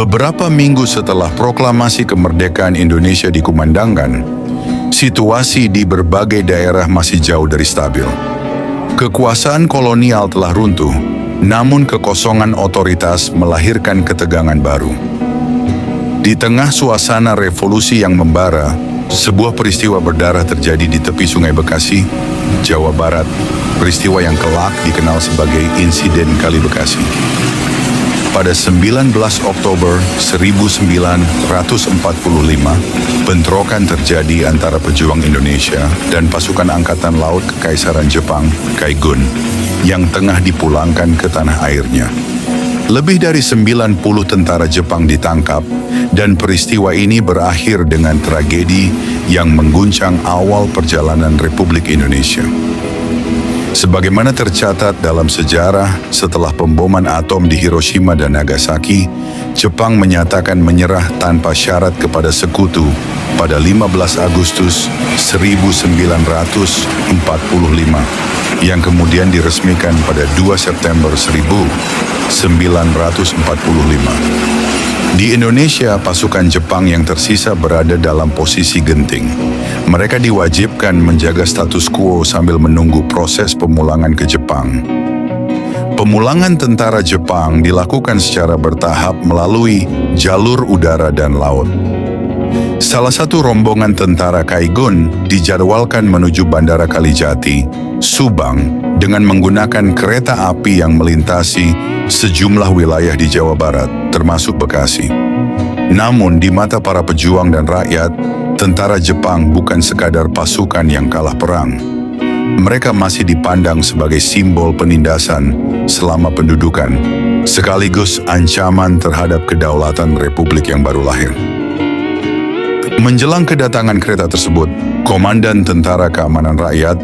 Beberapa minggu setelah proklamasi kemerdekaan Indonesia dikumandangkan, situasi di berbagai daerah masih jauh dari stabil. Kekuasaan kolonial telah runtuh, namun kekosongan otoritas melahirkan ketegangan baru. Di tengah suasana revolusi yang membara, sebuah peristiwa berdarah terjadi di tepi Sungai Bekasi, Jawa Barat, peristiwa yang kelak dikenal sebagai Insiden Kali Bekasi. Pada 19 Oktober 1945, bentrokan terjadi antara pejuang Indonesia dan pasukan Angkatan Laut Kekaisaran Jepang, Kaigun, yang tengah dipulangkan ke tanah airnya. Lebih dari 90 tentara Jepang ditangkap, dan peristiwa ini berakhir dengan tragedi yang mengguncang awal perjalanan Republik Indonesia. Sebagaimana tercatat dalam sejarah, setelah pemboman atom di Hiroshima dan Nagasaki, Jepang menyatakan menyerah tanpa syarat kepada sekutu pada 15 Agustus 1945, yang kemudian diresmikan pada 2 September 1945. Di Indonesia, pasukan Jepang yang tersisa berada dalam posisi genting. Mereka diwajibkan menjaga status quo sambil menunggu proses pemulangan ke Jepang. Pemulangan tentara Jepang dilakukan secara bertahap melalui jalur udara dan laut. Salah satu rombongan tentara Kaigun dijadwalkan menuju Bandara Kalijati, Subang, dengan menggunakan kereta api yang melintasi sejumlah wilayah di Jawa Barat, termasuk Bekasi. Namun di mata para pejuang dan rakyat, tentara Jepang bukan sekadar pasukan yang kalah perang. Mereka masih dipandang sebagai simbol penindasan selama pendudukan, sekaligus ancaman terhadap kedaulatan Republik yang baru lahir. Menjelang kedatangan kereta tersebut, Komandan Tentara Keamanan Rakyat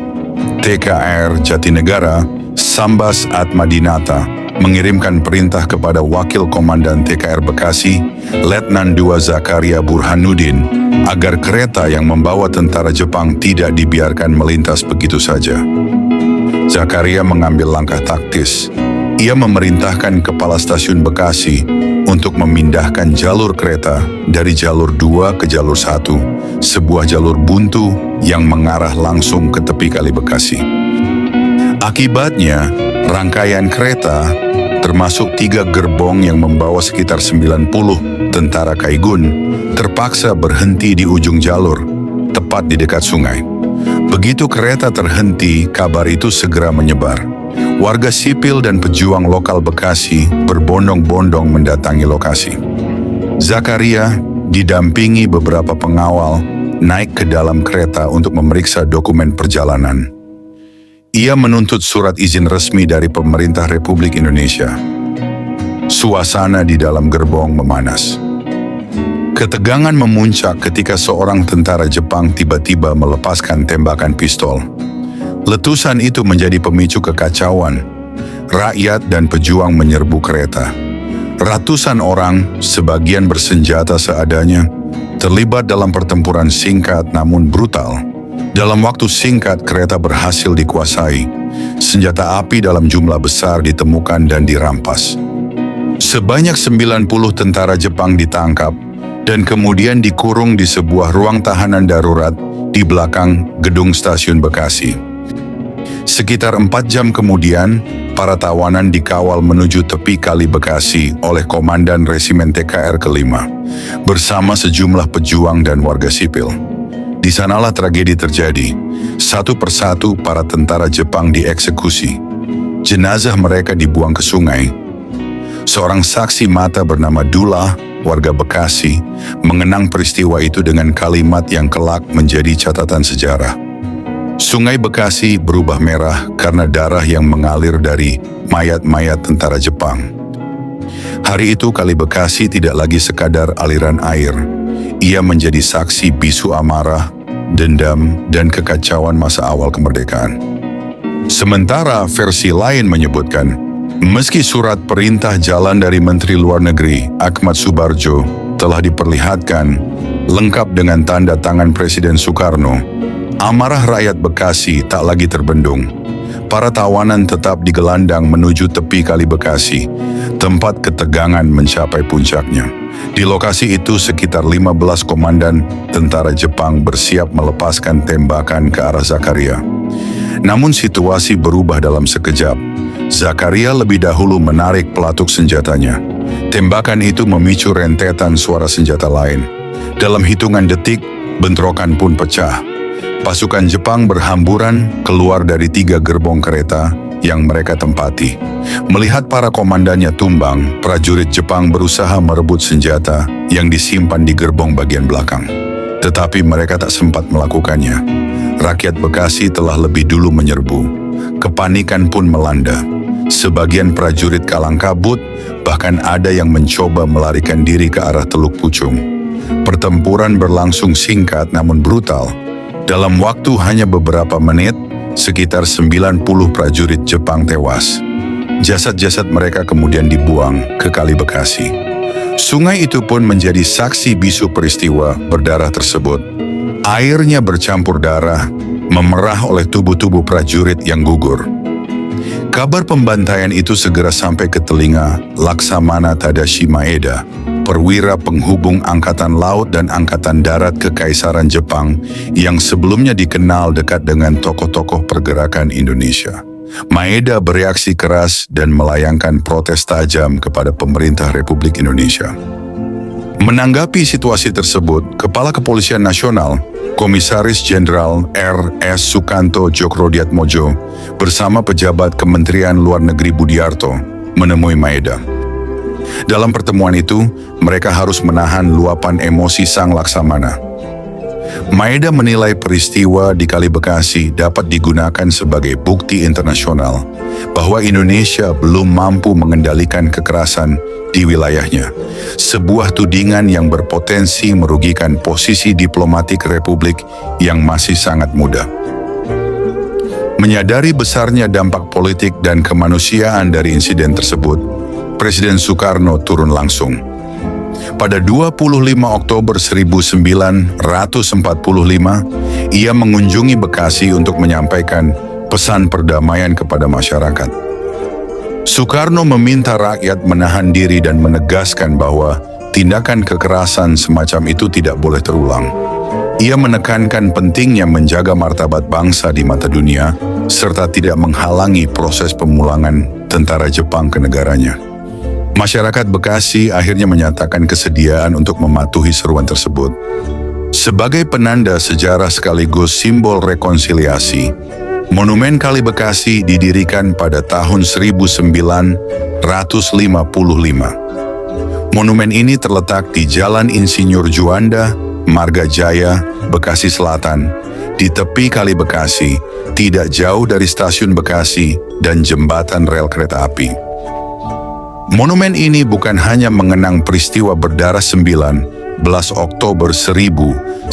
TKR Jatinegara, Sambas Atmadinata, mengirimkan perintah kepada Wakil Komandan TKR Bekasi, Letnan II Zakaria Burhanuddin, agar kereta yang membawa tentara Jepang tidak dibiarkan melintas begitu saja. Zakaria mengambil langkah taktis. Ia memerintahkan Kepala Stasiun Bekasi untuk memindahkan jalur kereta dari jalur 2 ke jalur 1, sebuah jalur buntu yang mengarah langsung ke tepi Kali Bekasi. Akibatnya, rangkaian kereta, termasuk 3 gerbong yang membawa sekitar 90 tentara Kaigun, terpaksa berhenti di ujung jalur, tepat di dekat sungai. Begitu kereta terhenti, kabar itu segera menyebar. Warga sipil dan pejuang lokal Bekasi berbondong-bondong mendatangi lokasi. Zakaria didampingi beberapa pengawal naik ke dalam kereta untuk memeriksa dokumen perjalanan. Ia menuntut surat izin resmi dari pemerintah Republik Indonesia. Suasana di dalam gerbong memanas. Ketegangan memuncak ketika seorang tentara Jepang tiba-tiba melepaskan tembakan pistol. Letusan itu menjadi pemicu kekacauan. Rakyat dan pejuang menyerbu kereta. Ratusan orang, sebagian bersenjata seadanya, terlibat dalam pertempuran singkat namun brutal. Dalam waktu singkat, kereta berhasil dikuasai. Senjata api dalam jumlah besar ditemukan dan dirampas. Sebanyak 90 tentara Jepang ditangkap dan kemudian dikurung di sebuah ruang tahanan darurat di belakang gedung stasiun Bekasi. Sekitar 4 jam kemudian, para tawanan dikawal menuju tepi Kali Bekasi oleh Komandan Resimen TKR ke-5, bersama sejumlah pejuang dan warga sipil. Di sanalah tragedi terjadi. Satu persatu para tentara Jepang dieksekusi. Jenazah mereka dibuang ke sungai. Seorang saksi mata bernama Dullah, warga Bekasi, mengenang peristiwa itu dengan kalimat yang kelak menjadi catatan sejarah. Sungai Bekasi berubah merah karena darah yang mengalir dari mayat-mayat tentara Jepang. Hari itu Kali Bekasi tidak lagi sekadar aliran air. Ia menjadi saksi bisu amarah, dendam, dan kekacauan masa awal kemerdekaan. Sementara versi lain menyebutkan, meski surat perintah jalan dari Menteri Luar Negeri Ahmad Subarjo telah diperlihatkan lengkap dengan tanda tangan Presiden Soekarno, amarah rakyat Bekasi tak lagi terbendung. Para tawanan tetap digelandang menuju tepi Kali Bekasi, tempat ketegangan mencapai puncaknya. Di lokasi itu sekitar 15 komandan tentara Jepang bersiap melepaskan tembakan ke arah Zakaria. Namun situasi berubah dalam sekejap. Zakaria lebih dahulu menarik pelatuk senjatanya. Tembakan itu memicu rentetan suara senjata lain. Dalam hitungan detik, bentrokan pun pecah. Pasukan Jepang berhamburan keluar dari 3 gerbong kereta yang mereka tempati. Melihat para komandannya tumbang, prajurit Jepang berusaha merebut senjata yang disimpan di gerbong bagian belakang. Tetapi mereka tak sempat melakukannya. Rakyat Bekasi telah lebih dulu menyerbu. Kepanikan pun melanda. Sebagian prajurit kalang kabut, bahkan ada yang mencoba melarikan diri ke arah Teluk Pucung. Pertempuran berlangsung singkat namun brutal. Dalam waktu hanya beberapa menit, sekitar 90 prajurit Jepang tewas. Jasad-jasad mereka kemudian dibuang ke Kali Bekasi. Sungai itu pun menjadi saksi bisu peristiwa berdarah tersebut. Airnya bercampur darah, memerah oleh tubuh-tubuh prajurit yang gugur. Kabar pembantaian itu segera sampai ke telinga Laksamana Tadashi Maeda, perwira penghubung Angkatan Laut dan Angkatan Darat Kekaisaran Jepang yang sebelumnya dikenal dekat dengan tokoh-tokoh pergerakan Indonesia. Maeda bereaksi keras dan melayangkan protes tajam kepada pemerintah Republik Indonesia. Menanggapi situasi tersebut, Kepala Kepolisian Nasional, Komisaris Jenderal R.S. Sukanto Djokroediatmodjo bersama pejabat Kementerian Luar Negeri Budiarto menemui Maeda. Dalam pertemuan itu, mereka harus menahan luapan emosi sang Laksamana. Maeda menilai peristiwa di Kali Bekasi dapat digunakan sebagai bukti internasional bahwa Indonesia belum mampu mengendalikan kekerasan di wilayahnya, sebuah tudingan yang berpotensi merugikan posisi diplomatik Republik yang masih sangat muda. Menyadari besarnya dampak politik dan kemanusiaan dari insiden tersebut, Presiden Soekarno turun langsung. Pada 25 Oktober 1945, ia mengunjungi Bekasi untuk menyampaikan pesan perdamaian kepada masyarakat. Soekarno meminta rakyat menahan diri dan menegaskan bahwa tindakan kekerasan semacam itu tidak boleh terulang. Ia menekankan pentingnya menjaga martabat bangsa di mata dunia, serta tidak menghalangi proses pemulangan tentara Jepang ke negaranya. Masyarakat Bekasi akhirnya menyatakan kesediaan untuk mematuhi seruan tersebut. Sebagai penanda sejarah sekaligus simbol rekonsiliasi, Monumen Kali Bekasi didirikan pada tahun 1955. Monumen ini terletak di Jalan Insinyur Juanda, Marga Jaya, Bekasi Selatan, di tepi Kali Bekasi, tidak jauh dari Stasiun Bekasi dan jembatan rel kereta api. Monumen ini bukan hanya mengenang peristiwa berdarah 19 Oktober 1945,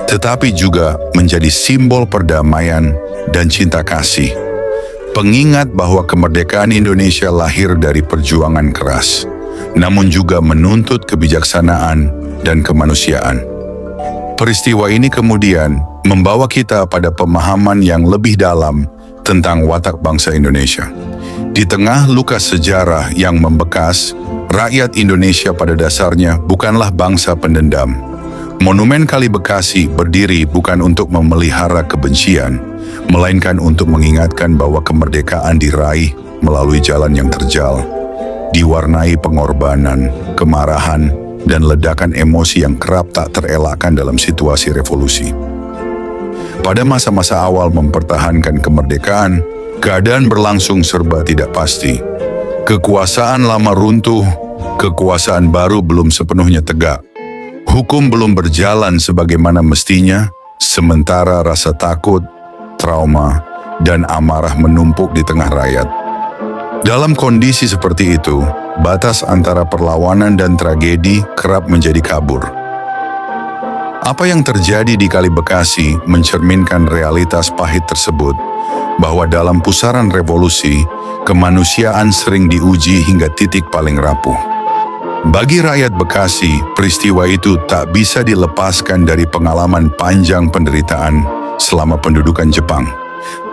tetapi juga menjadi simbol perdamaian dan cinta kasih. Pengingat bahwa kemerdekaan Indonesia lahir dari perjuangan keras, namun juga menuntut kebijaksanaan dan kemanusiaan. Peristiwa ini kemudian membawa kita pada pemahaman yang lebih dalam tentang watak bangsa Indonesia. Di tengah luka sejarah yang membekas, rakyat Indonesia pada dasarnya bukanlah bangsa pendendam. Monumen Kali Bekasi berdiri bukan untuk memelihara kebencian, melainkan untuk mengingatkan bahwa kemerdekaan diraih melalui jalan yang terjal, diwarnai pengorbanan, kemarahan, dan ledakan emosi yang kerap tak terelakkan dalam situasi revolusi. Pada masa-masa awal mempertahankan kemerdekaan, keadaan berlangsung serba tidak pasti. Kekuasaan lama runtuh, kekuasaan baru belum sepenuhnya tegak. Hukum belum berjalan sebagaimana mestinya, sementara rasa takut, trauma, dan amarah menumpuk di tengah rakyat. Dalam kondisi seperti itu, batas antara perlawanan dan tragedi kerap menjadi kabur. Apa yang terjadi di Kali Bekasi mencerminkan realitas pahit tersebut, bahwa dalam pusaran revolusi, kemanusiaan sering diuji hingga titik paling rapuh. Bagi rakyat Bekasi, peristiwa itu tak bisa dilepaskan dari pengalaman panjang penderitaan selama pendudukan Jepang.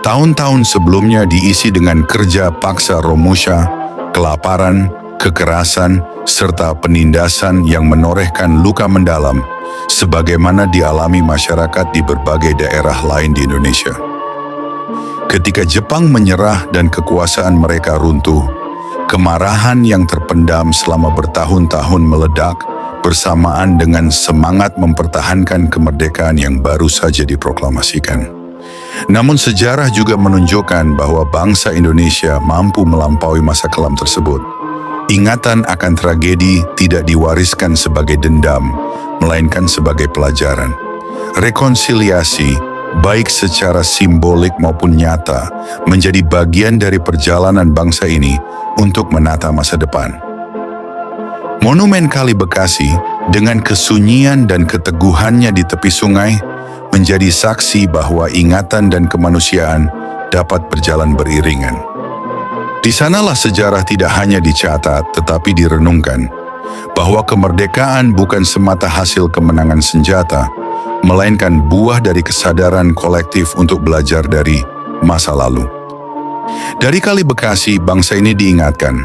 Tahun-tahun sebelumnya diisi dengan kerja paksa Romusha, kelaparan, kekerasan, serta penindasan yang menorehkan luka mendalam, sebagaimana dialami masyarakat di berbagai daerah lain di Indonesia. Ketika Jepang menyerah dan kekuasaan mereka runtuh, kemarahan yang terpendam selama bertahun-tahun meledak bersamaan dengan semangat mempertahankan kemerdekaan yang baru saja diproklamasikan. Namun sejarah juga menunjukkan bahwa bangsa Indonesia mampu melampaui masa kelam tersebut. Ingatan akan tragedi tidak diwariskan sebagai dendam, melainkan sebagai pelajaran. Rekonsiliasi, baik secara simbolik maupun nyata, menjadi bagian dari perjalanan bangsa ini untuk menata masa depan. Monumen Kali Bekasi dengan kesunyian dan keteguhannya di tepi sungai menjadi saksi bahwa ingatan dan kemanusiaan dapat berjalan beriringan. Di sanalah sejarah tidak hanya dicatat tetapi direnungkan, bahwa kemerdekaan bukan semata hasil kemenangan senjata, melainkan buah dari kesadaran kolektif untuk belajar dari masa lalu. Dari Kali Bekasi, bangsa ini diingatkan,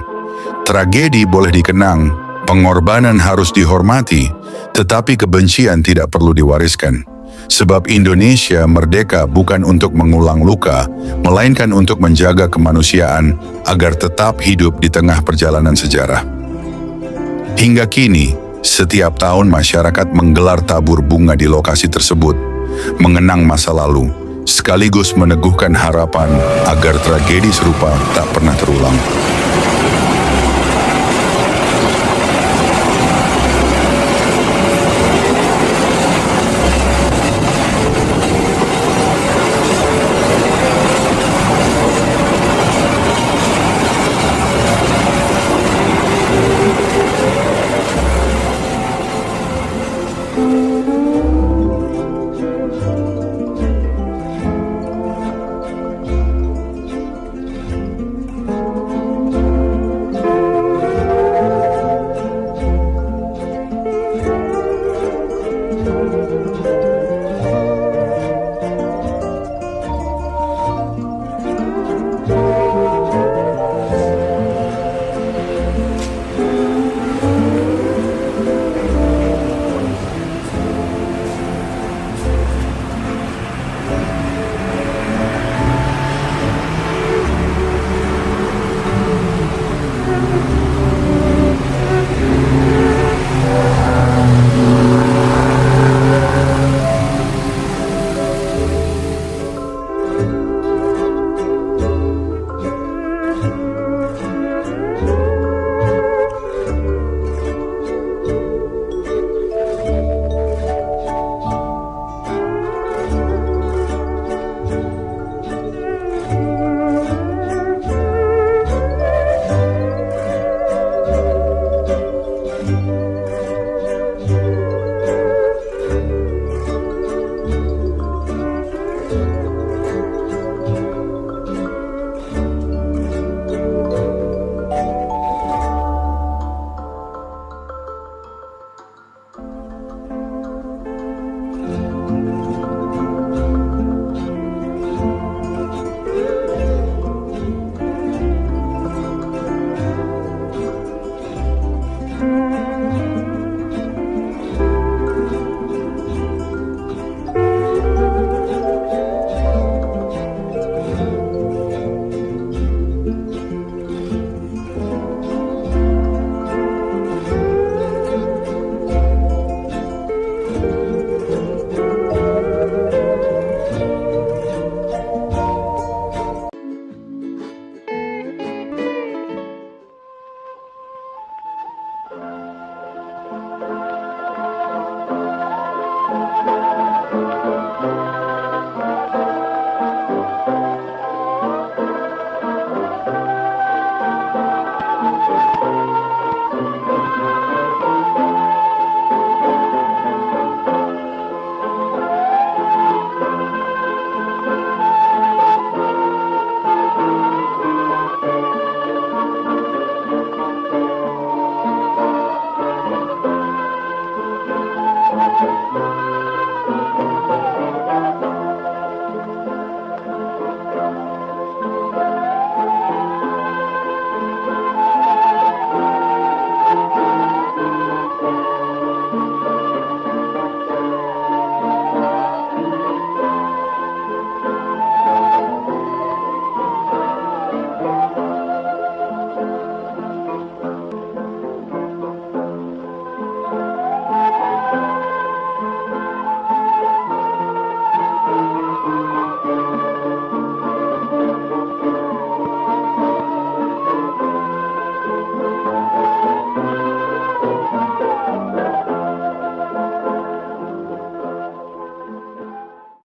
tragedi boleh dikenang, pengorbanan harus dihormati, tetapi kebencian tidak perlu diwariskan. Sebab Indonesia merdeka bukan untuk mengulang luka, melainkan untuk menjaga kemanusiaan agar tetap hidup di tengah perjalanan sejarah. Hingga kini, setiap tahun masyarakat menggelar tabur bunga di lokasi tersebut, mengenang masa lalu, sekaligus meneguhkan harapan agar tragedi serupa tak pernah terulang.